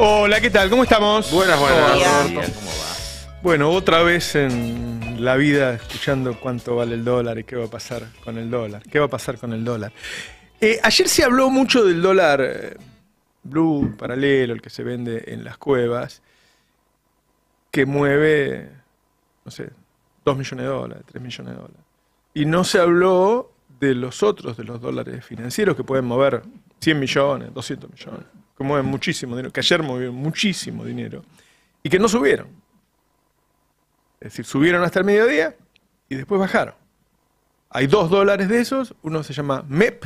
Hola, ¿qué tal? ¿Cómo estamos? Buenas, Hola. Roberto. ¿Cómo va? Bueno, otra vez en la vida escuchando cuánto vale el dólar y qué va a pasar con el dólar. ¿Qué va a pasar con el dólar? Ayer se habló mucho del dólar blue, paralelo, el que se vende en las cuevas, que mueve, no sé, 2 millones de dólares, 3 millones de dólares. Y no se habló de los otros, de los dólares financieros que pueden mover 100 millones, 200 millones, que mueven muchísimo dinero, que ayer movieron muchísimo dinero y que no subieron. Es decir, subieron hasta el mediodía y después bajaron. Hay 2 dólares de esos, uno se llama MEP.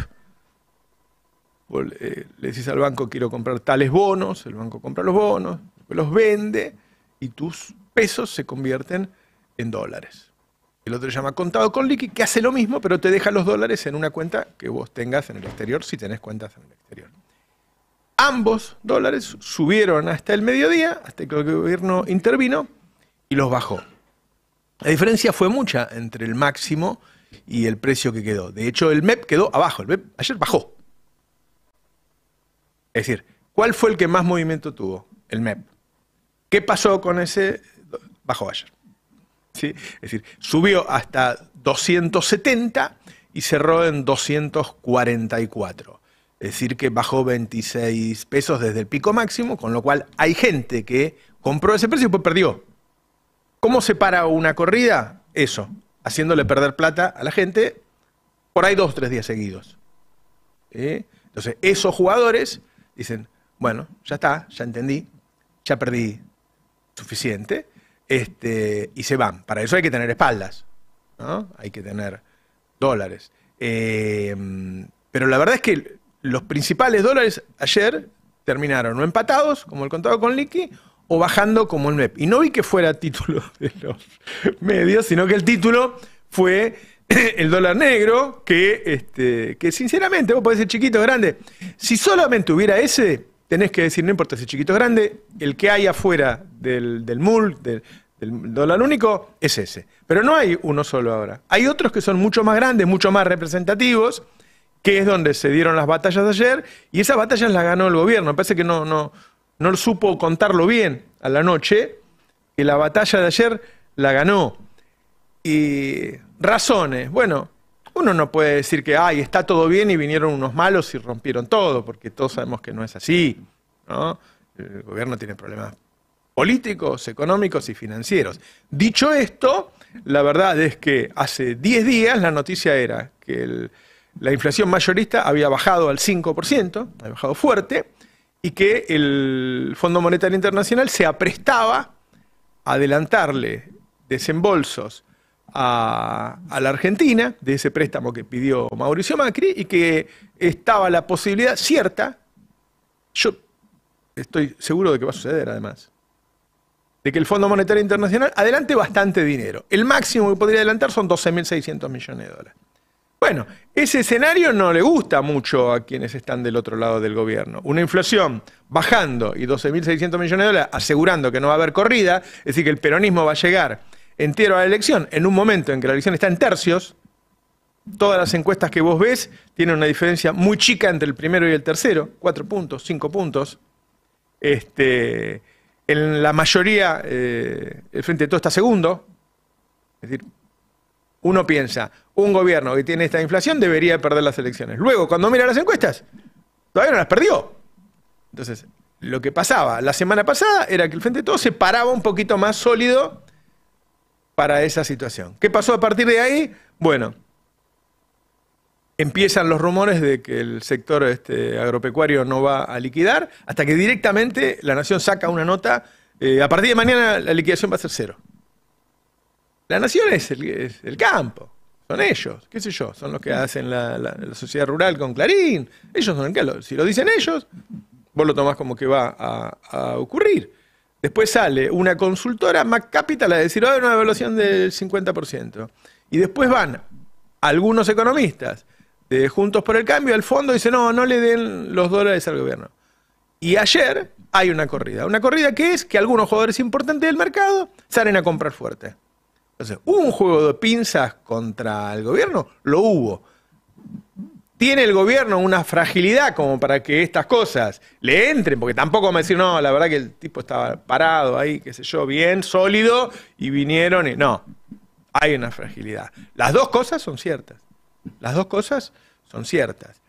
Vos, le decís al banco, quiero comprar tales bonos, el banco compra los bonos, después los vende y tus pesos se convierten en dólares. El otro se llama contado con liqui, que hace lo mismo, pero te deja los dólares en una cuenta que vos tengas en el exterior, si tenés cuentas en el exterior. Ambos dólares subieron hasta el mediodía, hasta que el gobierno intervino y los bajó. La diferencia fue mucha entre el máximo y el precio que quedó. De hecho, el MEP quedó abajo. El MEP ayer bajó. Es decir, ¿cuál fue el que más movimiento tuvo? El MEP. ¿Qué pasó con ese? Bajó ayer. ¿Sí? Es decir, subió hasta 270 y cerró en 244. Es decir, que bajó 26 pesos desde el pico máximo, con lo cual hay gente que compró ese precio y después perdió. ¿Cómo se para una corrida? Eso, haciéndole perder plata a la gente por ahí 2 o 3 días seguidos. Entonces, esos jugadores dicen, bueno, ya está, ya entendí, ya perdí suficiente, y se van. Para eso hay que tener espaldas, ¿no? Hay que tener dólares. Pero la verdad es que los principales dólares ayer terminaron o empatados, como el contado con liqui, o bajando como el MEP. Y no vi que fuera título de los medios, sino que el título fue el dólar negro, que sinceramente, vos podés decir chiquito o grande. Si solamente hubiera ese, tenés que decir, no importa si chiquito o grande, el que hay afuera del MUL, del dólar único, es ese. Pero no hay uno solo ahora. Hay otros que son mucho más grandes, mucho más representativos, que es donde se dieron las batallas de ayer, y esas batallas las ganó el gobierno. Me parece que no supo contarlo bien a la noche, que la batalla de ayer la ganó. Y razones, bueno, uno no puede decir que está todo bien y vinieron unos malos y rompieron todo, porque todos sabemos que no es así, ¿no? El gobierno tiene problemas políticos, económicos y financieros. Dicho esto, la verdad es que hace 10 días la noticia era que la inflación mayorista había bajado al 5%, había bajado fuerte, y que el Fondo Monetario Internacional se aprestaba a adelantarle desembolsos a la Argentina de ese préstamo que pidió Mauricio Macri y que estaba la posibilidad cierta, yo estoy seguro de que va a suceder además, de que el Fondo Monetario Internacional adelante bastante dinero. El máximo que podría adelantar son 12.600 millones de dólares. Bueno, ese escenario no le gusta mucho a quienes están del otro lado del gobierno. Una inflación bajando y 12.600 millones de dólares asegurando que no va a haber corrida, es decir, que el peronismo va a llegar entero a la elección en un momento en que la elección está en tercios. Todas las encuestas que vos ves tienen una diferencia muy chica entre el primero y el tercero, 4 puntos, 5 puntos. En la mayoría, el Frente de Todos está segundo. Es decir, uno piensa, un gobierno que tiene esta inflación debería perder las elecciones. Luego, cuando mira las encuestas, todavía no las perdió. Entonces, lo que pasaba la semana pasada era que el Frente de Todos se paraba un poquito más sólido para esa situación. ¿Qué pasó a partir de ahí? Bueno, empiezan los rumores de que el sector agropecuario no va a liquidar, hasta que directamente la Nación saca una nota, a partir de mañana la liquidación va a ser 0. La Nación es el campo, son ellos, qué sé yo, son los que hacen la sociedad rural con Clarín, ellos son el que, si lo dicen ellos, vos lo tomás como que va a ocurrir. Después sale una consultora, McCapital, a decir, va a haber una evaluación del 50%. Y después van algunos economistas de Juntos por el Cambio al fondo y dicen, no le den los dólares al gobierno. Y ayer hay una corrida. Una corrida que es que algunos jugadores importantes del mercado salen a comprar fuerte. Entonces, ¿hubo un juego de pinzas contra el gobierno? Lo hubo. ¿Tiene el gobierno una fragilidad como para que estas cosas le entren? Porque tampoco vamos a decir, no, la verdad que el tipo estaba parado ahí, qué sé yo, bien, sólido, y vinieron y... No, hay una fragilidad. Las dos cosas son ciertas. Las dos cosas son ciertas.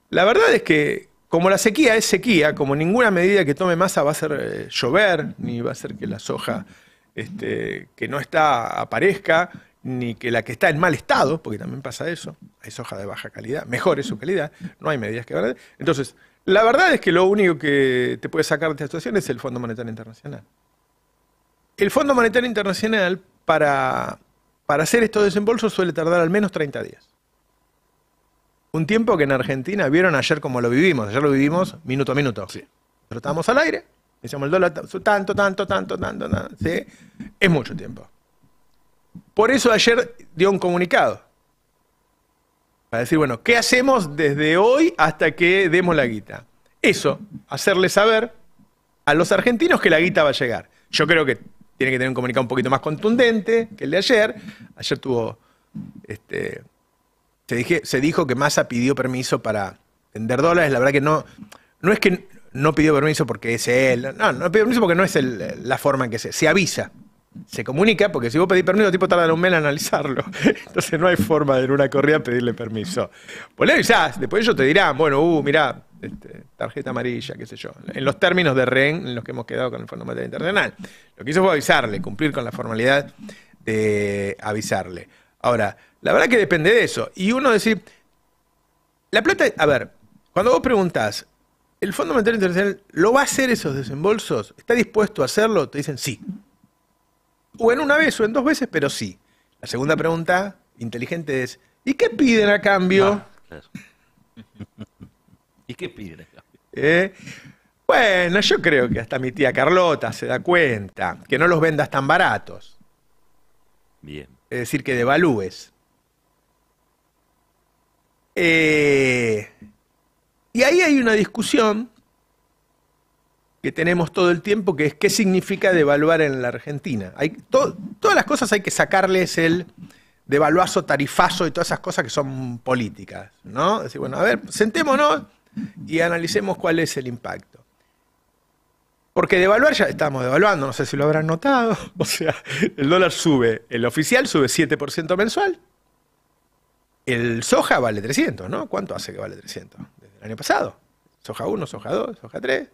La verdad es que, como la sequía es sequía, como ninguna medida que tome masa va a hacer llover, ni va a hacer que la soja que no está aparezca, ni que la que está en mal estado, porque también pasa eso, hay soja de baja calidad, mejore su calidad, no hay medidas que van a... Entonces, la verdad es que lo único que te puede sacar de esta situación es el Fondo Monetario Internacional. El Fondo Monetario Internacional, para hacer estos desembolsos, suele tardar al menos 30 días. Un tiempo que en Argentina, vieron ayer cómo lo vivimos, ayer lo vivimos minuto a minuto. Sí. Nosotros estábamos al aire, decíamos el dólar tanto, ¿sí? Es mucho tiempo. Por eso ayer dio un comunicado. Para decir, bueno, ¿qué hacemos desde hoy hasta que demos la guita? Eso, hacerle saber a los argentinos que la guita va a llegar. Yo creo que tiene que tener un comunicado un poquito más contundente que el de ayer. Ayer tuvo, se dijo que Massa pidió permiso para vender dólares. La verdad que no es que no pidió permiso porque es él. No pidió permiso porque no es la forma en que se avisa. Se comunica, porque si vos pedís permiso, el tipo tarda un mes en analizarlo. Entonces no hay forma de en una corrida pedirle permiso. Pues le avisás, después ellos te dirán, bueno, mirá, tarjeta amarilla, qué sé yo. En los términos de rehén en los que hemos quedado con el Fondo Monetario Internacional. Lo que hizo fue avisarle, cumplir con la formalidad de avisarle. Ahora, la verdad que depende de eso. Y uno decir, la plata, a ver, cuando vos preguntás, ¿el Fondo Monetario Internacional lo va a hacer esos desembolsos? ¿Está dispuesto a hacerlo? Te dicen sí. O en una vez o en dos veces, pero sí. La segunda pregunta inteligente es, ¿y qué piden a cambio? Claro. ¿Y qué piden a cambio? Bueno, yo creo que hasta mi tía Carlota se da cuenta que no los vendas tan baratos. Bien. Es decir, que devalúes. Y ahí hay una discusión que tenemos todo el tiempo, que es qué significa devaluar en la Argentina. Todas las cosas hay que sacarles el devaluazo, tarifazo y todas esas cosas que son políticas, ¿no? Es decir, bueno, a ver, sentémonos y analicemos cuál es el impacto. Porque devaluar ya estamos devaluando, no sé si lo habrán notado. O sea, el dólar sube, el oficial sube 7% mensual. El soja vale 300, ¿no? ¿Cuánto hace que vale 300? Desde el año pasado. Soja 1, soja 2, soja 3.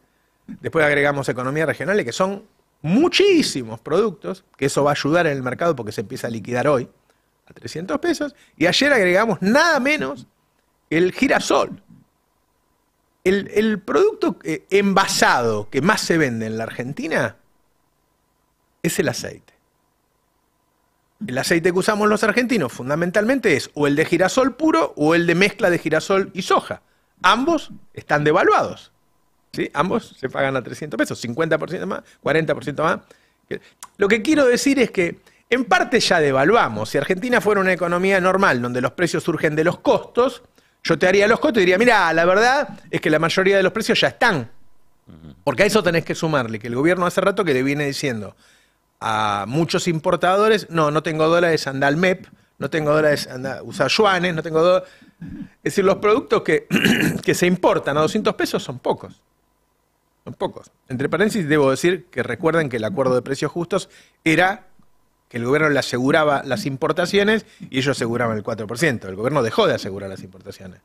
Después agregamos economías regionales, que son muchísimos productos, que eso va a ayudar en el mercado porque se empieza a liquidar hoy a 300 pesos. Y ayer agregamos nada menos que el girasol. El producto envasado que más se vende en la Argentina es el aceite. El aceite que usamos los argentinos fundamentalmente es o el de girasol puro o el de mezcla de girasol y soja. Ambos están devaluados. ¿Sí? Ambos se pagan a 300 pesos, 50% más, 40% más. Lo que quiero decir es que en parte ya devaluamos. Si Argentina fuera una economía normal donde los precios surgen de los costos, yo te haría los costos y diría, mira, la verdad es que la mayoría de los precios ya están. Porque a eso tenés que sumarle, que el gobierno hace rato que le viene diciendo a muchos importadores, no tengo dólares, anda al MEP, no tengo dólares, anda, usa yuanes, no tengo dólares. Es decir, los productos que se importan a 200 pesos son pocos. Son pocos. Entre paréntesis, debo decir que recuerden que el acuerdo de precios justos era que el gobierno le aseguraba las importaciones y ellos aseguraban el 4%. El gobierno dejó de asegurar las importaciones.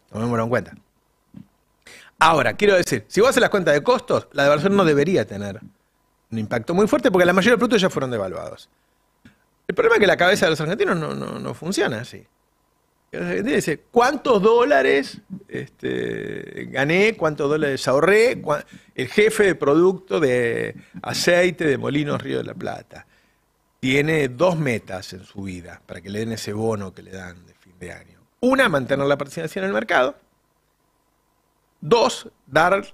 Tomémoslo en cuenta. Ahora, quiero decir, si vos haces las cuentas de costos, la devaluación no debería tener un impacto muy fuerte porque la mayoría de los productos ya fueron devaluados. El problema es que la cabeza de los argentinos no funciona así. Dice, ¿cuántos dólares gané? ¿Cuántos dólares ahorré? El jefe de producto de aceite de Molinos Río de la Plata tiene dos metas en su vida para que le den ese bono que le dan de fin de año. Una, mantener la participación en el mercado. Dos, dar,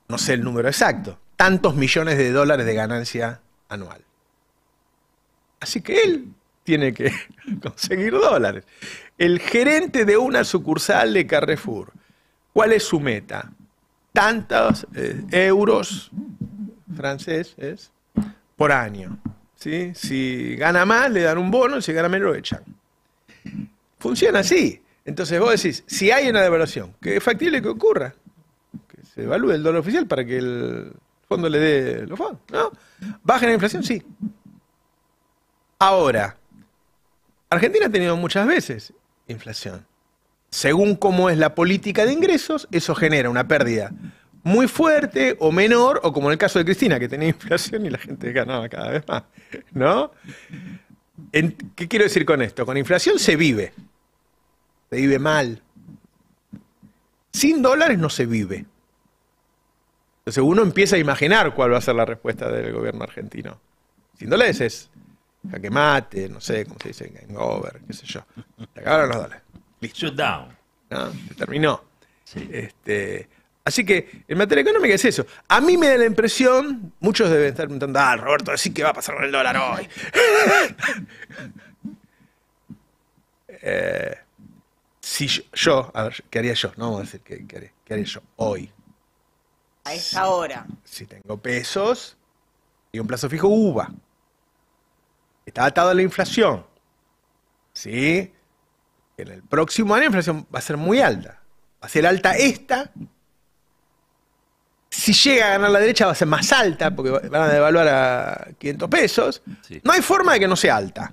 no sé el número exacto, tantos millones de dólares de ganancia anual. Así que él tiene que conseguir dólares. El gerente de una sucursal de Carrefour, ¿cuál es su meta? Tantos euros franceses por año. ¿Sí? Si gana más, le dan un bono, si gana menos, lo echan. Funciona así. Es Entonces vos decís, si hay una devaluación, que es factible que ocurra, que se evalúe el dólar oficial para que el fondo le dé los fondos, ¿no? ¿Baja la inflación? Sí. Ahora, Argentina ha tenido muchas veces inflación. Según cómo es la política de ingresos, eso genera una pérdida muy fuerte o menor, o como en el caso de Cristina, que tenía inflación y la gente ganaba cada vez más, ¿no? ¿Qué quiero decir con esto? Con inflación se vive mal. Sin dólares no se vive. Entonces uno empieza a imaginar cuál va a ser la respuesta del gobierno argentino. Sin dólares es jaque mate, no sé cómo se dice, game over, qué sé yo. Se acabaron los dólares. Listo. Shut down. ¿No? Se terminó. Sí. Así que en materia económica es eso. A mí me da la impresión, muchos deben estar preguntando, Roberto, decís qué va a pasar con el dólar hoy. Si yo, a ver, ¿qué haría yo? No vamos a decir qué haría yo hoy. A esta hora. Si tengo pesos y un plazo fijo UVA. Está atado a la inflación. ¿Sí? En el próximo año la inflación va a ser muy alta. Va a ser alta esta. Si llega a ganar la derecha va a ser más alta porque van a devaluar a 500 pesos. Sí. No hay forma de que no sea alta.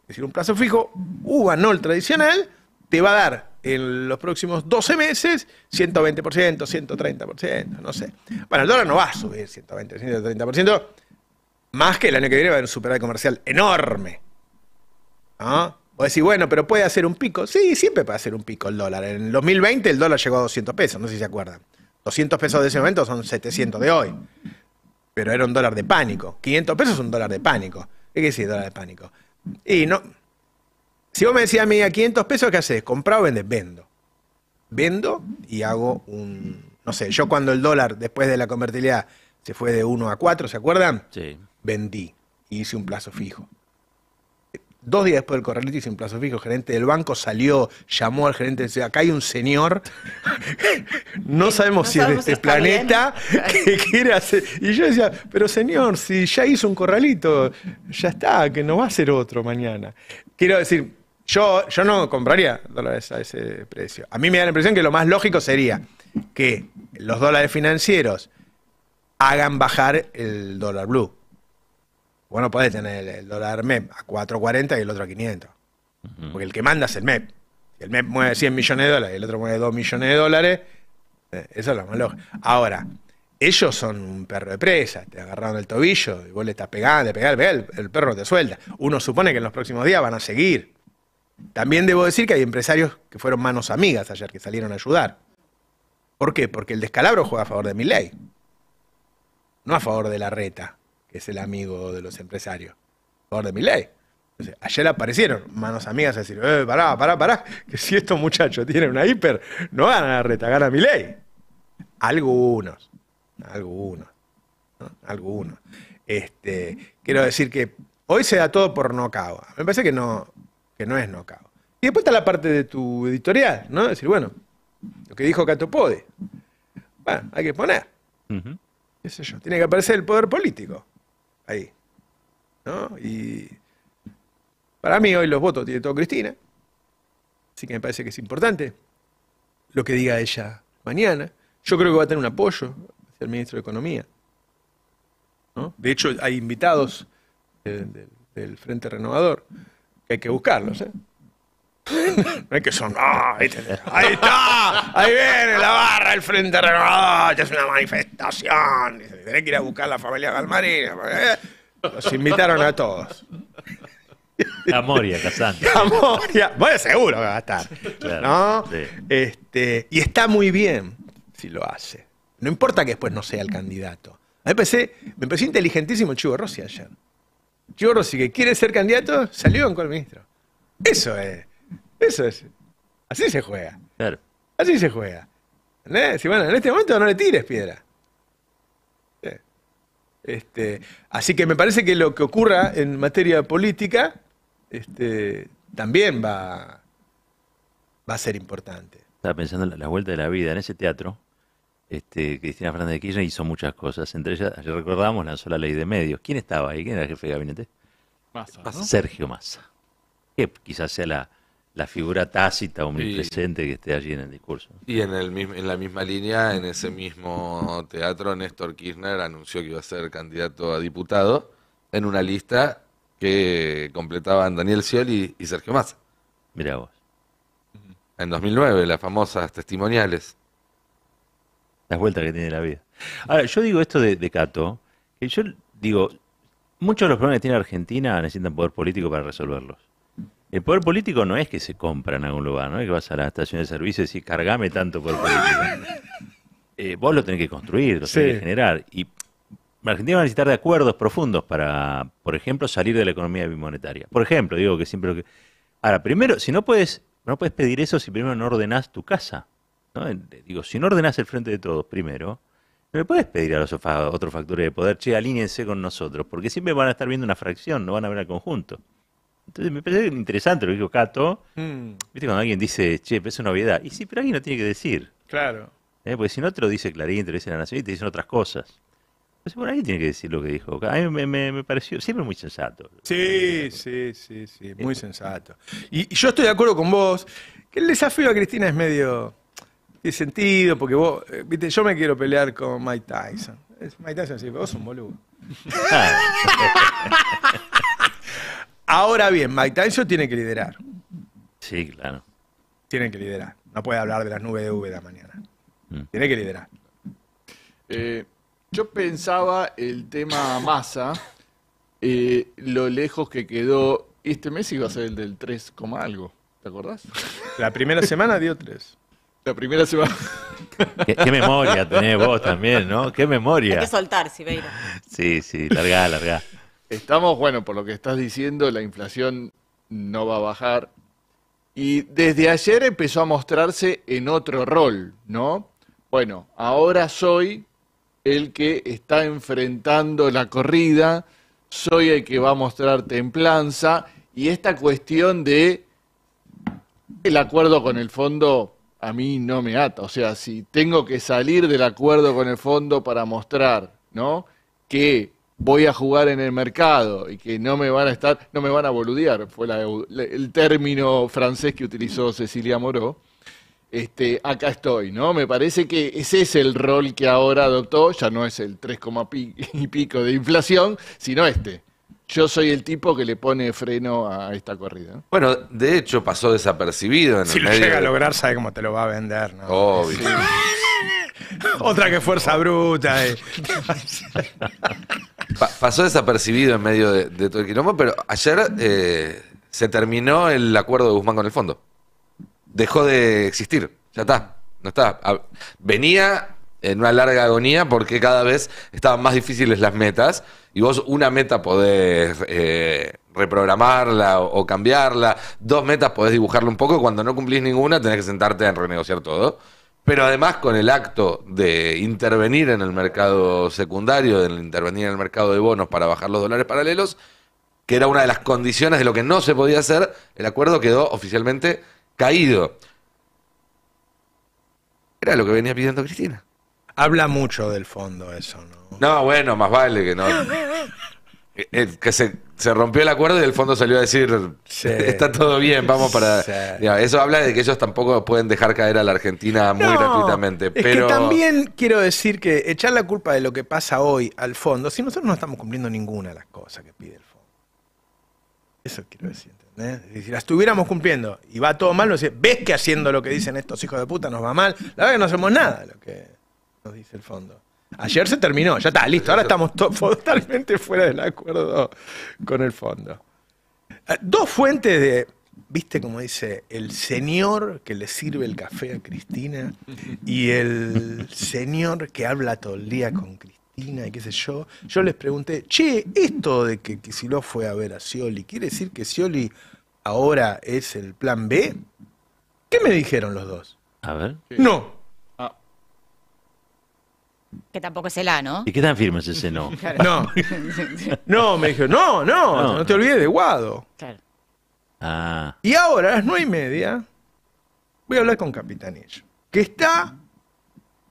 Es decir, un plazo fijo UVA no el tradicional te va a dar en los próximos 12 meses 120%, 130%, no sé. Bueno, el dólar no va a subir 120, 130%, más que el año que viene va a haber un superávit comercial enorme. ¿No? Vos decís, bueno, pero puede hacer un pico. Sí, siempre puede hacer un pico el dólar. En el 2020 el dólar llegó a 200 pesos, no sé si se acuerdan. 200 pesos de ese momento son 700 de hoy. Pero era un dólar de pánico. 500 pesos es un dólar de pánico. ¿Qué quiere decir dólar de pánico? Y no... Si vos me decías a mí a 500 pesos, ¿qué haces? ¿Comprás o vendés? Vendo. Vendo y hago un... No sé, yo cuando el dólar, después de la convertibilidad, se fue de 1 a 4, ¿se acuerdan? Sí. Vendí y hice un plazo fijo. 2 días después del corralito hice un plazo fijo. El gerente del banco salió, llamó al gerente y decía, acá hay un señor, no sabemos si es de este planeta, que quiere hacer... Y yo decía, pero señor, si ya hizo un corralito, ya está, que no va a ser otro mañana. Quiero decir, yo no compraría dólares a ese precio. A mí me da la impresión que lo más lógico sería que los dólares financieros hagan bajar el dólar blue. Bueno, podés tener el dólar MEP a 4.40 y el otro a 500. Porque el que manda es el MEP. Si el MEP mueve 100 millones de dólares y el otro mueve 2 millones de dólares, eso es lo más lógico. Ahora, ellos son un perro de presa. Te agarraron el tobillo y vos le estás pegando, el perro no te suelta. Uno supone que en los próximos días van a seguir. También debo decir que hay empresarios que fueron manos amigas ayer, que salieron a ayudar. ¿Por qué? Porque el descalabro juega a favor de Milei. No a favor de Larreta, que es el amigo de los empresarios, a favor de Milei. Entonces, ayer aparecieron manos amigas a decir, pará, que si estos muchachos tienen una hiper, no ganan a Larreta, gana Milei. Algunos. Quiero decir que hoy se da todo por knockout. Me parece que no es knockout. Y después está la parte de tu editorial, ¿no? Decir, bueno, lo que dijo Catopode. Bueno, hay que poner. ¿Qué sé yo? Tiene que aparecer el poder político. Ahí. ¿No? Y para mí hoy los votos tiene todo Cristina. Así que me parece que es importante lo que diga ella mañana. Yo creo que va a tener un apoyo hacia el ministro de Economía. ¿No? De hecho, hay invitados del Frente Renovador que hay que buscarlos. No es que son... ahí está, ahí viene la barra del Frente Renovador, ya es una manifestación. Tenés que ir a buscar a la familia Galmarini. Los invitaron a todos. A Moria, Casante. A Moria. Bueno, seguro que va a estar. Claro, ¿No? sí. Y está muy bien si lo hace. No importa que después no sea el candidato. Me pareció inteligentísimo Chivo Rossi ayer. Chivo Rossi, que quiere ser candidato, salió con el ministro. Eso es. Así se juega. Claro. Así se juega. ¿Entendés? Si, bueno, en este momento no le tires piedra. Así que me parece que lo que ocurra en materia política también va a ser importante. Estaba pensando en la vuelta de la vida. En ese teatro, Cristina Fernández de Kirchner hizo muchas cosas. Entre ellas, ayer recordamos, lanzó la ley de medios. ¿Quién estaba ahí? ¿Quién era el jefe de gabinete? Massa, ¿no? Sergio Massa. Que quizás sea la la figura tácita, omnipresente que esté allí en el discurso. Y en la misma línea, en ese mismo teatro, Néstor Kirchner anunció que iba a ser candidato a diputado en una lista que completaban Daniel Scioli y Sergio Massa. Mirá vos. En 2009, las famosas testimoniales. Las vueltas que tiene la vida. Ahora, yo digo esto de Cato, que yo digo, muchos de los problemas que tiene Argentina necesitan poder político para resolverlos. El poder político no es que se compra en algún lugar, no es que vas a la estación de servicio y decís, cargame tanto poder político. Vos lo tenés que construir, lo tenés que generar. Y Argentina va a necesitar de acuerdos profundos para, por ejemplo, salir de la economía bimonetaria. Por ejemplo, digo que siempre lo que... Ahora, primero, si no puedes pedir eso si primero no ordenás tu casa, ¿no? Digo, si no ordenás el frente de todos primero, no le puedes pedir a los otros factores de poder, che, alíñense con nosotros, porque siempre van a estar viendo una fracción, no van a ver al conjunto. Entonces me parece interesante lo que dijo Cato. ¿Viste cuando alguien dice, che, es una obviedad? Y sí, pero alguien lo tiene que decir. Claro. Porque si no te lo dice Clarín, te lo dice La Nación y te dicen otras cosas. Entonces, bueno, alguien tiene que decir lo que dijo. A mí me pareció siempre muy sensato. Sí, muy sensato. Y yo estoy de acuerdo con vos, que el desafío a Cristina es medio de sentido, porque vos, viste, yo me quiero pelear con Mike Tyson. Mike Tyson dice, vos sos un boludo. Ahora bien, Mike Tyson tiene que liderar. Sí, claro. Tiene que liderar. No puede hablar de las nubes de Úbeda mañana. Tiene que liderar. Yo pensaba el tema Massa, lo lejos que quedó. Este mes iba a ser el del 3, algo. ¿Te acordás? La primera semana dio 3. La primera semana. ¿Qué memoria tenés vos también, ¿no? ¿Qué memoria? Hay que soltar, Sibeiro. Sí, largá. Estamos, bueno, por lo que estás diciendo, la inflación no va a bajar. Y desde ayer empezó a mostrarse en otro rol, ¿no? Bueno, ahora soy el que está enfrentando la corrida, soy el que va a mostrar templanza, y esta cuestión de el acuerdo con el fondo a mí no me ata. O sea, si tengo que salir del acuerdo con el fondo para mostrar, ¿no?, que voy a jugar en el mercado y que no me van a boludear, fue el término francés que utilizó Cecilia Moró. Acá estoy, ¿no? Me parece que ese es el rol que ahora adoptó, ya no es el 3, y pico de inflación, sino Yo soy el tipo que le pone freno a esta corrida. Bueno, de hecho pasó desapercibido en si el lo medio. llega a lograr, sabe cómo te lo va a vender, ¿no? Obvio. Sí. Otra que fuerza bruta. Pasó desapercibido en medio de todo el quilombo, pero ayer se terminó el acuerdo de Guzmán con el fondo. Dejó de existir, ya está, no está. Venía en una larga agonía porque cada vez estaban más difíciles las metas y vos una meta podés reprogramarla o cambiarla, 2 metas podés dibujarla un poco, cuando no cumplís ninguna tenés que sentarte a renegociar todo. Pero además con el acto de intervenir en el mercado secundario, de intervenir en el mercado de bonos para bajar los dólares paralelos, que era una de las condiciones de lo que no se podía hacer, el acuerdo quedó oficialmente caído. Era lo que venía pidiendo Cristina. Habla mucho del fondo eso, ¿no? No, bueno, más vale que no. Que se rompió el acuerdo y el fondo salió a decir, sí, está todo bien, vamos para... Sí. Digamos, eso habla de que ellos tampoco pueden dejar caer a la Argentina muy gratuitamente. Es pero que también quiero decir que echar la culpa de lo que pasa hoy al fondo, si nosotros no estamos cumpliendo ninguna de las cosas que pide el fondo. Eso quiero decir, ¿entendés? Es decir, si las estuviéramos cumpliendo y va todo mal, nos dice, ¿ves que haciendo lo que dicen estos hijos de puta nos va mal? La verdad que no hacemos nada de lo que nos dice el fondo. Ayer se terminó, ya está, listo, ahora estamos totalmente fuera del acuerdo con el fondo. 2 fuentes de, viste como dice, el señor que le sirve el café a Cristina y el señor que habla todo el día con Cristina y qué sé yo. Yo les pregunté, che, esto de que Kicillof fue a ver a Scioli, ¿quiere decir que Scioli ahora es el plan B? ¿Qué me dijeron los dos? A ver. No. Que tampoco es el A, ¿no? ¿Y qué tan firme es ese no? Claro. No. No, me dijo, no te olvides de Guado. Claro. Ah, Y ahora a las 9:30 voy a hablar con Capitanillo, que está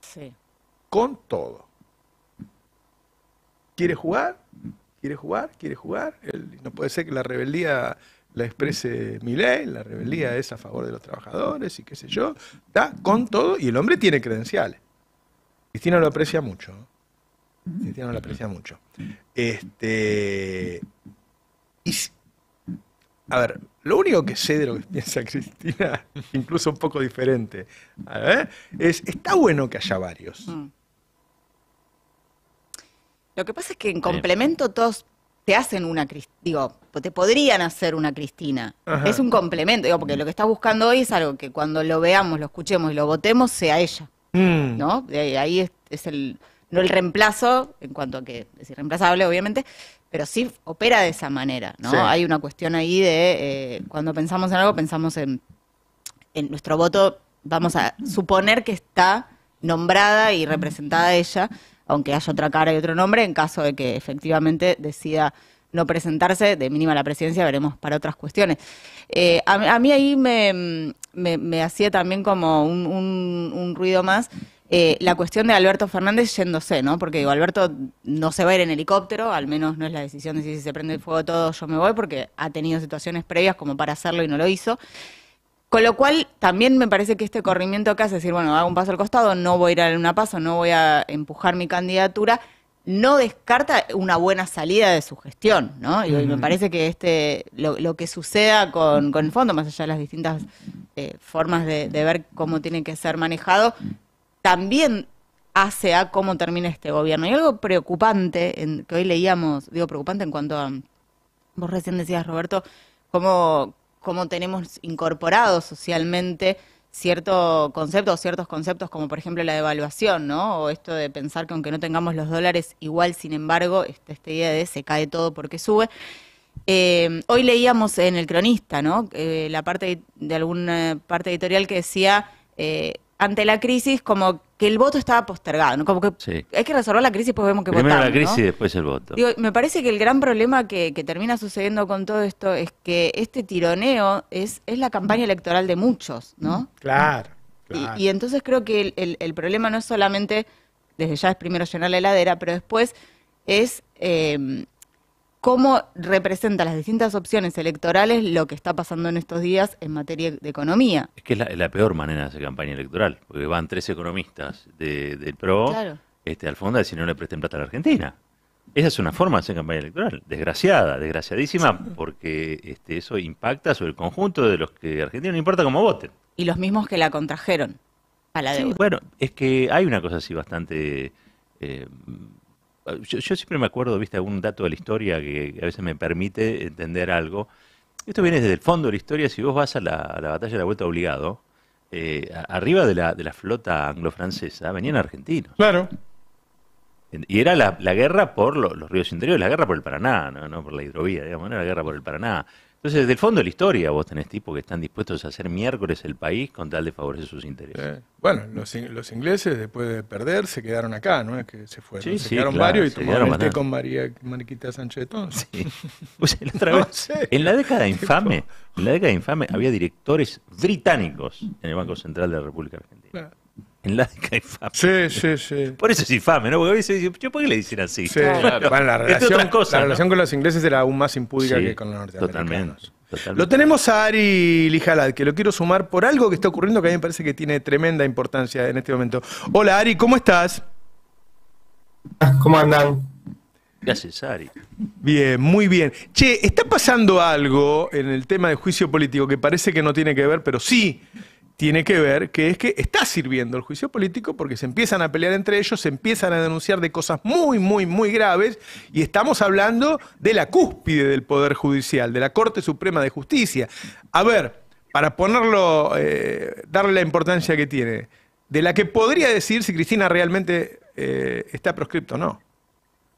Sí. con todo. ¿Quiere jugar? ¿Quiere jugar? ¿Quiere jugar? No puede ser que la rebeldía la exprese Milei, la rebeldía es a favor de los trabajadores y qué sé yo, está con todo, y el hombre tiene credenciales. Cristina lo aprecia mucho. Cristina lo aprecia mucho. A ver, lo único que sé de lo que piensa Cristina, incluso un poco diferente, está bueno que haya varios. Lo que pasa es que en complemento todos te hacen una Cristina, te podrían hacer una Cristina. Ajá. Es un complemento, porque lo que estás buscando hoy es algo que cuando lo veamos, lo escuchemos y lo votemos, sea ella, ¿no? Ahí es no el reemplazo, en cuanto a que es irreemplazable, obviamente, pero sí opera de esa manera, ¿no? Sí. Hay una cuestión ahí de, cuando pensamos en algo, pensamos en nuestro voto, vamos a suponer que está nombrada y representada ella, aunque haya otra cara y otro nombre, en caso de que efectivamente decida no presentarse, de mínima la presidencia, veremos para otras cuestiones. A mí ahí me hacía también como un ruido más la cuestión de Alberto Fernández yéndose, ¿no? Porque digo, Alberto no se va a ir en helicóptero, al menos no es la decisión de si se prende el fuego todo, yo me voy, porque ha tenido situaciones previas como para hacerlo y no lo hizo. Con lo cual, también me parece que este corrimiento acá es decir, bueno, hago un paso al costado, no voy a ir a una paso, no voy a empujar mi candidatura, no descarta una buena salida de su gestión, ¿no? Y me parece que lo que suceda con el fondo, más allá de las distintas formas de ver cómo tiene que ser manejado, también hace a cómo termina este gobierno. Y algo preocupante, que hoy leíamos, digo preocupante en cuanto a, vos recién decías, Roberto, cómo tenemos incorporado socialmente ciertos conceptos como por ejemplo la devaluación, ¿no? O esto de pensar que aunque no tengamos los dólares, igual, sin embargo, esta idea de se cae todo porque sube. Hoy leíamos en El Cronista, ¿no? La parte de alguna parte editorial que decía, ante la crisis, como que el voto estaba postergado, ¿no? Como que Sí. hay que resolver la crisis, pues vemos que Primero votamos, la crisis ¿no? y después el voto. Digo, me parece que el gran problema que termina sucediendo con todo esto es que este tironeo es la campaña electoral de muchos, ¿no? Claro. Y entonces creo que el problema no es solamente, desde ya es primero llenar la heladera, pero después es cómo representa las distintas opciones electorales lo que está pasando en estos días en materia de economía. Es que es la peor manera de hacer campaña electoral, porque van 3 economistas del PRO Claro. al fondo a decir no le presten plata a la Argentina. Esa es una forma de hacer campaña electoral, desgraciadísima, porque eso impacta sobre el conjunto de los que a Argentina no importa cómo voten. Y los mismos que la contrajeron a la Sí, deuda. bueno, es que hay una cosa así bastante... yo siempre me acuerdo, viste, algún dato de la historia que a veces me permite entender algo. Esto viene desde el fondo de la historia. Si vos vas a la batalla de la Vuelta Obligado, arriba de la flota anglo-francesa venían argentinos. Claro. Y era la guerra por los ríos interiores, la guerra por el Paraná, no por la hidrovía, digamos, no era la guerra por el Paraná. Entonces, desde el fondo de la historia vos tenés tipos que están dispuestos a hacer miércoles el país con tal de favorecer sus intereses. Bueno, los ingleses después de perder se quedaron acá, ¿no? Es que se fueron. Sí, se sí, quedaron claro, varios y se tomaron quedaron el té bastante. con Mariquita Sánchez de Tonce. Sí. O sea, la otra No vez, sé. en la década infame, había directores británicos en el Banco Central de la República Argentina. Claro. En la década infame. Sí. Por eso es infame, ¿no? Porque a veces dicen, ¿por qué le dicen así? Sí. Bueno, Entre otras cosas, la ¿no? relación con los ingleses era aún más impúdica Sí, que con los norteamericanos. Totalmente. Lo tenemos a Ari Lijalad, que lo quiero sumar por algo que está ocurriendo que a mí me parece que tiene tremenda importancia en este momento. Hola Ari, ¿cómo estás? ¿Cómo andan? ¿Qué haces, Ari? Bien, muy bien. Che, está pasando algo en el tema del juicio político que parece que no tiene que ver, pero sí tiene que ver, que es que está sirviendo el juicio político porque se empiezan a pelear entre ellos, se empiezan a denunciar de cosas muy graves y estamos hablando de la cúspide del Poder Judicial, de la Corte Suprema de Justicia. A ver, para ponerlo, darle la importancia que tiene, de la que podría decir si Cristina realmente está proscripto o no.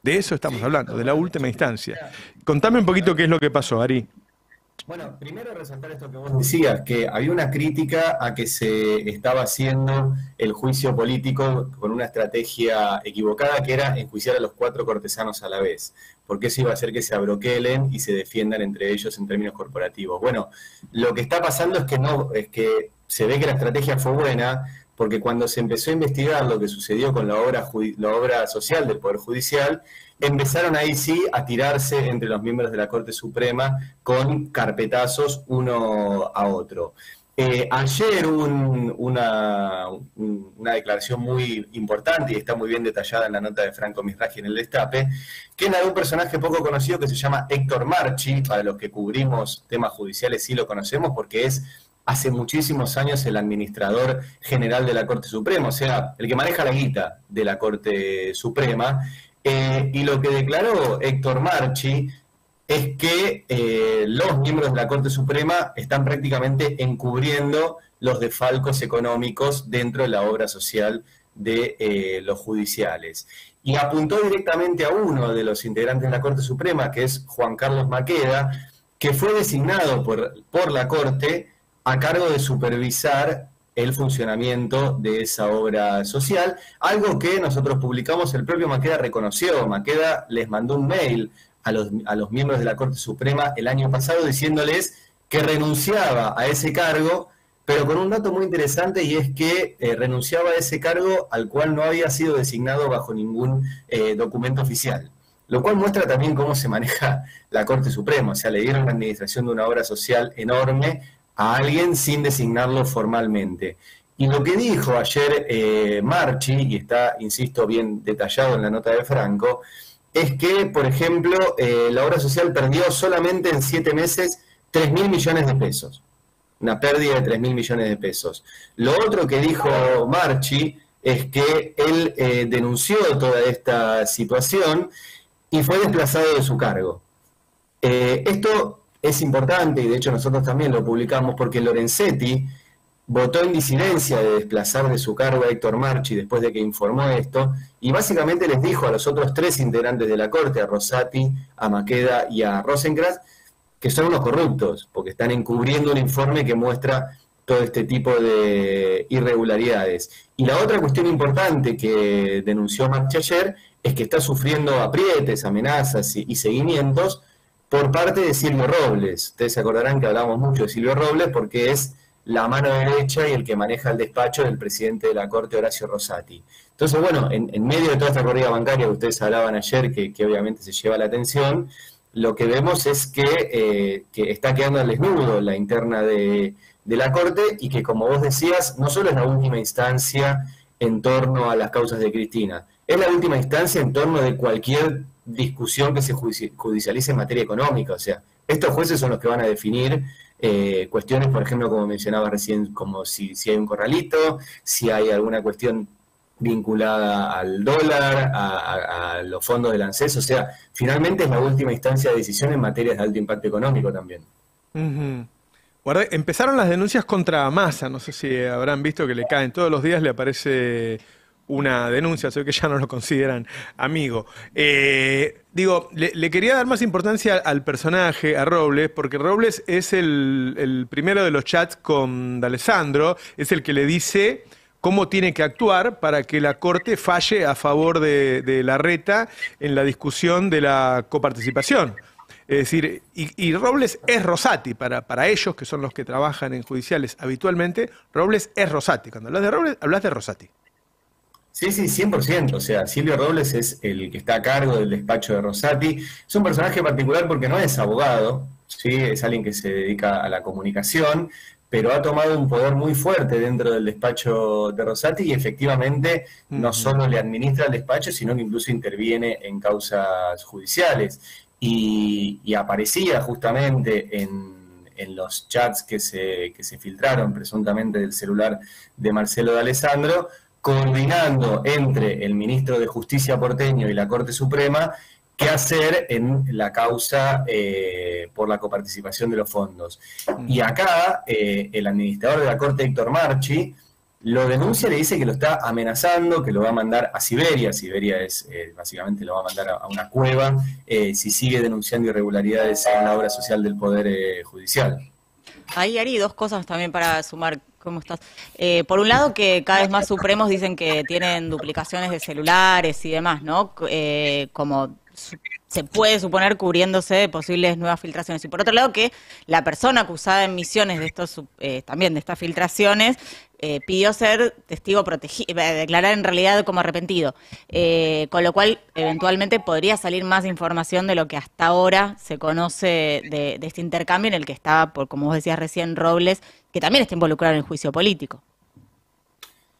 De eso estamos hablando, de la última instancia. Contame un poquito qué es lo que pasó, Ari. Bueno, primero resaltar esto que vos decías, que había una crítica a que se estaba haciendo el juicio político con una estrategia equivocada, que era enjuiciar a los 4 cortesanos a la vez, porque eso iba a hacer que se abroquelen y se defiendan entre ellos en términos corporativos. Bueno, lo que está pasando es que no, es que se ve que la estrategia fue buena, porque cuando se empezó a investigar lo que sucedió con la obra social del Poder Judicial, empezaron ahí sí a tirarse entre los miembros de la Corte Suprema con carpetazos uno a otro. Ayer hubo una declaración muy importante y está muy bien detallada en la nota de Franco Misragi en el Destape, que es la de un personaje poco conocido que se llama Héctor Marchi. Para los que cubrimos temas judiciales sí lo conocemos porque es hace muchísimos años el administrador general de la Corte Suprema, o sea, el que maneja la guita de la Corte Suprema. Y lo que declaró Héctor Marchi es que los miembros de la Corte Suprema están prácticamente encubriendo los desfalcos económicos dentro de la obra social de los judiciales. Y apuntó directamente a uno de los integrantes de la Corte Suprema, que es Juan Carlos Maqueda, que fue designado por la Corte a cargo de supervisar el funcionamiento de esa obra social, algo que nosotros publicamos, el propio Maqueda reconoció. Maqueda les mandó un mail a los miembros de la Corte Suprema el año pasado diciéndoles que renunciaba a ese cargo, pero con un dato muy interesante, y es que renunciaba a ese cargo al cual no había sido designado bajo ningún documento oficial. Lo cual muestra también cómo se maneja la Corte Suprema, o sea, le dieron la administración de una obra social enorme a alguien sin designarlo formalmente. Y lo que dijo ayer Marchi, y está, insisto, bien detallado en la nota de Franco, es que, por ejemplo, la obra social perdió solamente en 7 meses 3.000 millones de pesos. Una pérdida de 3.000 millones de pesos. Lo otro que dijo Marchi es que él denunció toda esta situación y fue desplazado de su cargo. Esto es importante, y de hecho nosotros también lo publicamos, porque Lorenzetti votó en disidencia de desplazar de su cargo a Héctor Marchi después de que informó esto, y básicamente les dijo a los otros 3 integrantes de la Corte, a Rosati, a Maqueda y a Rosenkrantz, que son unos corruptos, porque están encubriendo un informe que muestra todo este tipo de irregularidades. Y la otra cuestión importante que denunció Marchi ayer es que está sufriendo aprietes, amenazas y seguimientos por parte de Silvio Robles. Ustedes se acordarán que hablamos mucho de Silvio Robles porque es la mano derecha y el que maneja el despacho del presidente de la Corte, Horacio Rosati. Entonces, bueno, en medio de toda esta corrida bancaria que ustedes hablaban ayer, que obviamente se lleva la atención, lo que vemos es que está quedando al desnudo la interna de la Corte, y que, como vos decías, no solo es la última instancia en torno a las causas de Cristina, es la última instancia en torno de cualquier discusión que se judicialice en materia económica. O sea, estos jueces son los que van a definir cuestiones, por ejemplo, como mencionaba recién, como si hay un corralito, si hay alguna cuestión vinculada al dólar, a los fondos del ANSES. O sea, finalmente es la última instancia de decisión en materias de alto impacto económico también. Empezaron las denuncias contra Massa, no sé si habrán visto que le caen, todos los días le aparece una denuncia, sé que ya no lo consideran amigo. Le quería dar más importancia al personaje, a Robles, porque Robles es el primero de los chats con D'Alessandro, es el que le dice cómo tiene que actuar para que la Corte falle a favor de Larreta en la discusión de la coparticipación. Es decir, y Robles es Rosati, para ellos, que son los que trabajan en judiciales habitualmente, Robles es Rosati. Cuando hablas de Robles, hablas de Rosati. Sí, 100%. O sea, Silvio Robles es el que está a cargo del despacho de Rosati. Es un personaje particular porque no es abogado, ¿sí? Es alguien que se dedica a la comunicación, pero ha tomado un poder muy fuerte dentro del despacho de Rosati y efectivamente no solo le administra el despacho, sino que incluso interviene en causas judiciales. Y aparecía justamente en los chats que se filtraron presuntamente del celular de Marcelo D'Alessandro, coordinando entre el ministro de Justicia porteño y la Corte Suprema qué hacer en la causa por la coparticipación de los fondos. Y acá el administrador de la Corte, Héctor Marchi, lo denuncia, le dice que lo está amenazando, que lo va a mandar a Siberia. Siberia es, básicamente lo va a mandar a una cueva si sigue denunciando irregularidades en la obra social del Poder Judicial. Ahí, Ari, 2 cosas también para sumar. ¿Cómo estás? Por un lado, que cada vez más Supremos dicen que tienen duplicaciones de celulares y demás, ¿no? Como se puede suponer cubriéndose de posibles nuevas filtraciones. Y por otro lado, que la persona acusada en Misiones de estos también de estas filtraciones pidió ser testigo protegido, declarar en realidad como arrepentido. Con lo cual, eventualmente podría salir más información de lo que hasta ahora se conoce de este intercambio en el que estaba, como vos decías recién, Robles, que también está involucrado en el juicio político.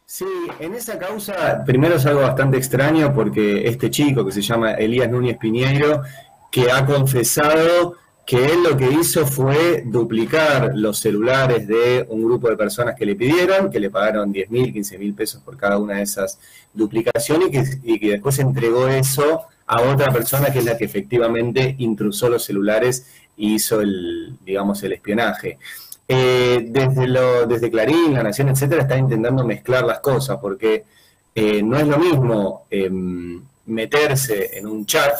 Sí, en esa causa, primero es algo bastante extraño porque este chico que se llama Elías Núñez Piñeiro, que ha confesado que él lo que hizo fue duplicar los celulares de un grupo de personas que le pidieron, que le pagaron 10.000, 15.000 pesos por cada una de esas duplicaciones y que después entregó eso a otra persona que es la que efectivamente intrusó los celulares y hizo el espionaje. Desde Clarín, La Nación, etcétera, están intentando mezclar las cosas, porque no es lo mismo meterse en un chat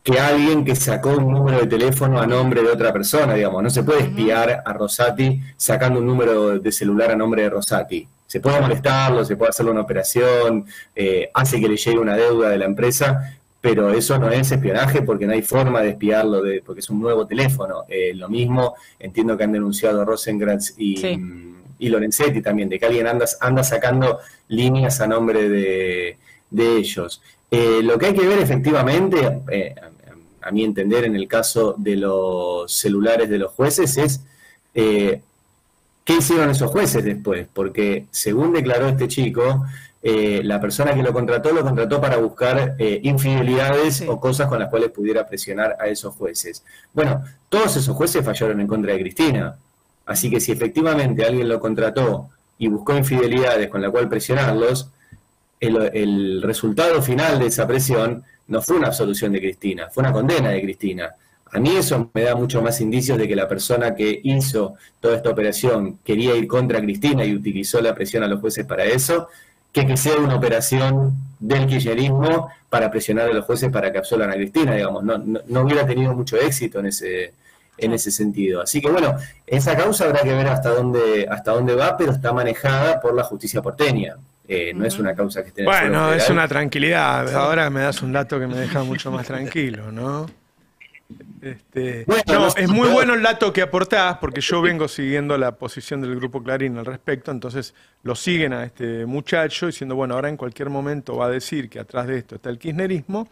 que alguien que sacó un número de teléfono a nombre de otra persona, digamos. No se puede espiar a Rosati sacando un número de celular a nombre de Rosati. Se puede molestarlo, se puede hacerle una operación, hace que le llegue una deuda de la empresa, pero eso no es espionaje porque no hay forma de espiarlo porque es un nuevo teléfono. Lo mismo, entiendo que han denunciado Rosenkrantz y Lorenzetti también, de que alguien anda sacando líneas a nombre de ellos. Lo que hay que ver efectivamente, a mi entender, en el caso de los celulares de los jueces es qué hicieron esos jueces después, porque según declaró este chico, la persona que lo contrató para buscar infidelidades o cosas con las cuales pudiera presionar a esos jueces. Bueno, todos esos jueces fallaron en contra de Cristina, así que si efectivamente alguien lo contrató y buscó infidelidades con la cual presionarlos, el resultado final de esa presión no fue una absolución de Cristina, fue una condena de Cristina. A mí eso me da mucho más indicios de que la persona que hizo toda esta operación quería ir contra Cristina y utilizó la presión a los jueces para eso, que sea una operación del kirchnerismo para presionar a los jueces para que absuelvan a Cristina, digamos. No hubiera tenido mucho éxito en ese sentido. Así que bueno, esa causa habrá que ver hasta dónde va, pero está manejada por la justicia porteña. No es una causa que esté en el Bueno, Fuero es Federal. una tranquilidad. Ahora me das un dato que me deja mucho más tranquilo, ¿no? Bueno, Es muy bueno el dato que aportás, porque yo vengo siguiendo la posición del Grupo Clarín al respecto, entonces lo siguen a este muchacho diciendo, bueno, ahora en cualquier momento va a decir que atrás de esto está el kirchnerismo,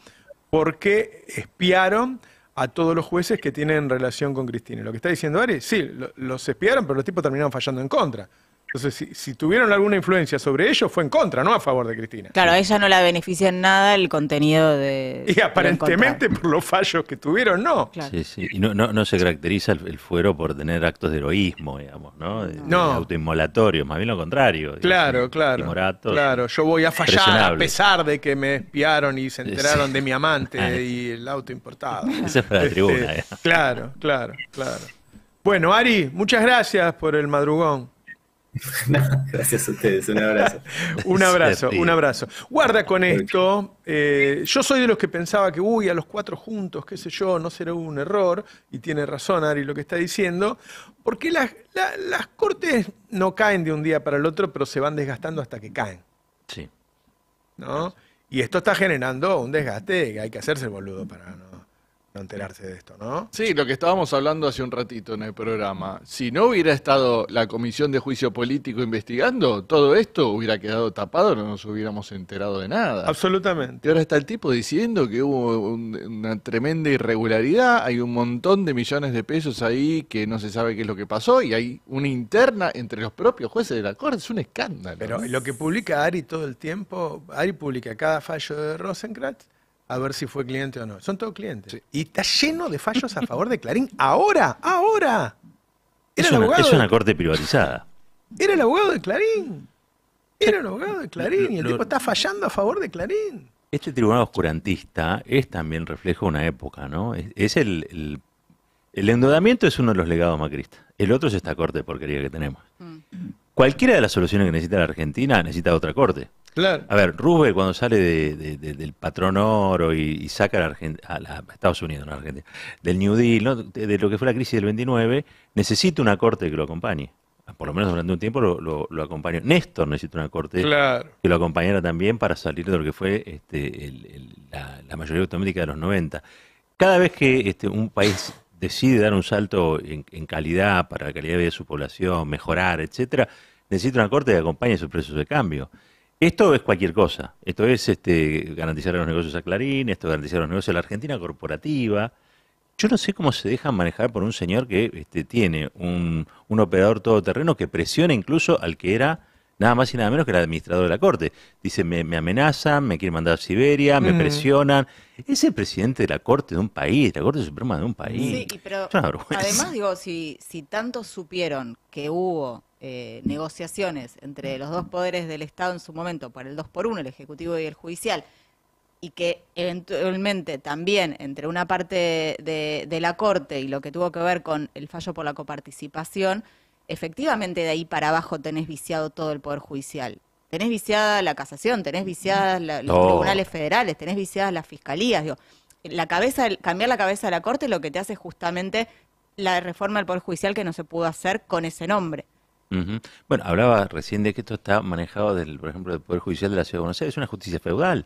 porque espiaron a todos los jueces que tienen relación con Cristina. Y lo que está diciendo Ari, sí, los espiaron, pero los tipos terminaron fallando en contra. Entonces, si tuvieron alguna influencia sobre ellos, fue en contra, no a favor de Cristina. Claro, a ella no la beneficia en nada el contenido de... Y aparentemente por los fallos que tuvieron, no. Claro. Sí, sí. Y no se caracteriza el fuero por tener actos de heroísmo, digamos, ¿no? De autoinmolatorio, más bien lo contrario. Claro, Digamos, timoratos, claro. Yo voy a fallar a presionables. pesar de que me espiaron y se enteraron de mi amante y el auto importado. Esa es para la tribuna. Claro. Bueno, Ari, muchas gracias por el madrugón. No, gracias a ustedes, un abrazo. Un abrazo. Guarda con esto. Yo soy de los que pensaba que, a los 4 juntos, qué sé yo, no será un error. Y tiene razón Ari lo que está diciendo. Porque las cortes no caen de un día para el otro, pero se van desgastando hasta que caen. Sí. ¿No? Y esto está generando un desgaste que hay que hacerse el boludo para no enterarse de esto, ¿no? Sí, lo que estábamos hablando hace un ratito en el programa. Si no hubiera estado la Comisión de Juicio Político investigando, todo esto hubiera quedado tapado, no nos hubiéramos enterado de nada. Absolutamente. Y ahora está el tipo diciendo que hubo una tremenda irregularidad, hay un montón de millones de pesos ahí que no se sabe qué es lo que pasó y hay una interna entre los propios jueces de la Corte, es un escándalo. Pero ¿no? lo que publica Ari todo el tiempo, Ari publica cada fallo de Rosenkrantz a ver si fue cliente o no. Son todos clientes. Sí. Y está lleno de fallos a favor de Clarín. ¡Ahora! Es una corte privatizada. Era el abogado de Clarín. Y el tipo está fallando a favor de Clarín. Este tribunal oscurantista es también reflejo de una época, ¿no? El endeudamiento es uno de los legados macristas. El otro es esta corte de porquería que tenemos. Cualquiera de las soluciones que necesita la Argentina necesita otra corte. Claro. A ver, Roosevelt cuando sale del patrón oro y saca a Estados Unidos, no a Argentina, del New Deal, ¿no? De lo que fue la crisis del 29, necesita una corte que lo acompañe. Por lo menos durante un tiempo lo acompañó. Néstor necesita una corte que lo acompañara también para salir de lo que fue la mayoría automática de los 90. cada vez que un país decide dar un salto en calidad para la calidad de vida de su población, mejorar, etcétera, necesita una corte que acompañe sus precios de cambio. Esto es cualquier cosa. Esto es garantizar los negocios a Clarín, esto es garantizar los negocios de la Argentina corporativa. Yo no sé cómo se dejan manejar por un señor que tiene un operador todoterreno que presiona incluso al que era nada más y nada menos que el administrador de la Corte. Dice, me amenazan, me quieren mandar a Siberia, me presionan. Es el presidente de la Corte de un país, la Corte Suprema de un país. Sí, pero Es una vergüenza. además digo, si tanto supieron que hubo negociaciones entre los dos poderes del Estado en su momento, para el 2x1, el Ejecutivo y el Judicial, y que eventualmente también entre una parte de la Corte y lo que tuvo que ver con el fallo por la coparticipación, efectivamente de ahí para abajo tenés viciado todo el Poder Judicial. Tenés viciada la casación, tenés viciadas los tribunales federales, tenés viciadas las fiscalías. Digo, cambiar la cabeza de la Corte es lo que te hace justamente la reforma del Poder Judicial que no se pudo hacer con ese nombre. Ujú. Bueno, hablaba recién de que esto está manejado, por ejemplo, del Poder Judicial de la Ciudad de Buenos Aires. Es una justicia feudal.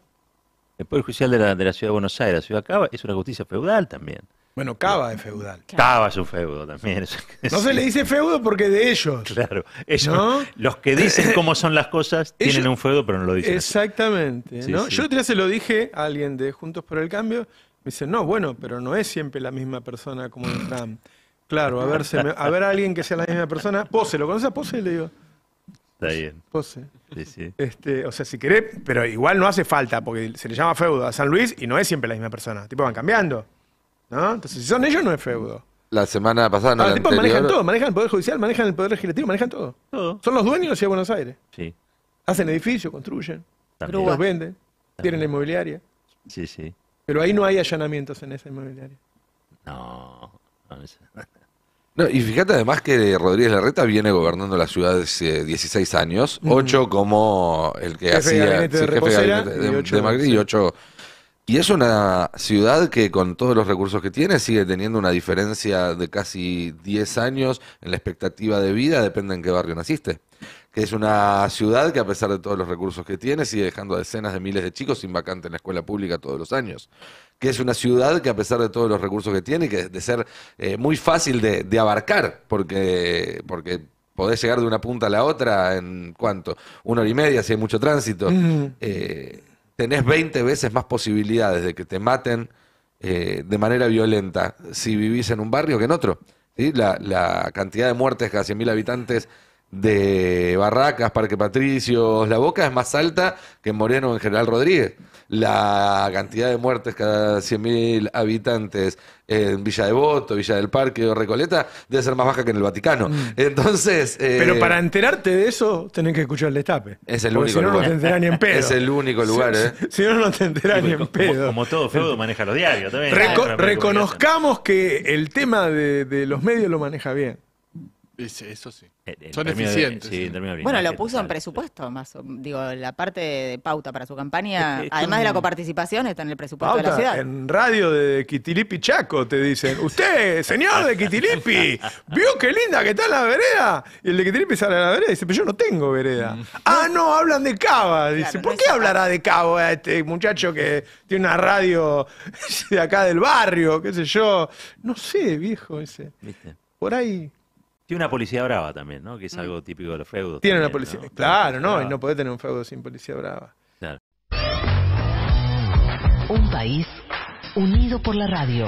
El Poder Judicial de la Ciudad de Buenos Aires, la Ciudad Cava, es una justicia feudal también. Bueno, Cava es feudal. Cava es un feudo también. No se le dice feudo porque es de ellos. Claro, ellos, ¿No? los que dicen cómo son las cosas tienen Ellos- un feudo, pero no lo dicen. así. Exactamente. Sí, ¿no? sí. Yo el otro día se lo dije a alguien de Juntos por el Cambio. Me dice, no, bueno, pero no es siempre la misma persona como en Trump. Claro, a ver a alguien que sea la misma persona. Pose, ¿lo conoces a Pose? Le digo, Está bien. Pose. Sí, sí. O sea, si querés, pero igual no hace falta, porque se le llama feudo a San Luis y no es siempre la misma persona. Tipo, van cambiando. ¿No? Entonces, si son ellos, no es feudo. La semana pasada, no, Ahora, la los tipos anterior, manejan todo, manejan el Poder Judicial, manejan el Poder Legislativo, manejan todo. Todo. Son los dueños de la Ciudad de Buenos Aires. Sí. Hacen edificios, construyen, También. Grúa. los venden, tienen la inmobiliaria. Sí, sí. Pero ahí no hay allanamientos en esa inmobiliaria. No. No, y fíjate además que Rodríguez Larreta viene gobernando la ciudad hace 16 años, 8 como el que Jefe de hacía gabinete de jefe de Reposera gabinete y de 8 Macri, sí. y 8. Y es una ciudad que con todos los recursos que tiene sigue teniendo una diferencia de casi 10 años en la expectativa de vida, depende en qué barrio naciste. Que es una ciudad que a pesar de todos los recursos que tiene sigue dejando a decenas de miles de chicos sin vacante en la escuela pública todos los años. Que es una ciudad que a pesar de todos los recursos que tiene, que de ser muy fácil de abarcar, porque podés llegar de una punta a la otra en ¿cuánto? 1 hora y media, si hay mucho tránsito. Tenés 20 veces más posibilidades de que te maten de manera violenta si vivís en un barrio que en otro. ¿Sí? La cantidad de muertes cada 100.000 habitantes de Barracas, Parque Patricios, La Boca es más alta que en Moreno o en General Rodríguez. La cantidad de muertes cada 100.000 habitantes en Villa Devoto, Villa del Parque o Recoleta debe ser más baja que en el Vaticano. Entonces... Pero para enterarte de eso, tenés que escuchar el Destape. Es el Porque único si no, lugar. no te enterás ni en pedo. Es el único lugar, ¿eh? Si no, no te enterás ni en pedo. Como todo feudo maneja los diarios también. Reconozcamos que el tema de los medios lo maneja bien. Eso sí. En Son términos eficientes. sí, en términos de Bueno, lo imagen, puso en total. presupuesto, digo, la parte de pauta para su campaña, Es que además de la coparticipación, está en el presupuesto de la Pauta, ciudad. en radio de Quitilipi Chaco te dicen, usted, señor de Quitilipi, ¿vio qué linda que está la vereda? Y el de Quitilipi sale a la vereda y dice, pero yo no tengo vereda. Ah, no, hablan de Cava. Dice, Claro, ¿por no qué es- hablará de Cava este muchacho que tiene una radio de acá del barrio, qué sé yo? No sé, viejo, ese. ¿Viste? Por ahí Tiene una policía brava también, ¿no? Que es algo típico de los feudos. tiene una también, policía. ¿no? Claro, no, y Brava. no podés tener un feudo sin policía brava. Claro. Un país unido por la radio.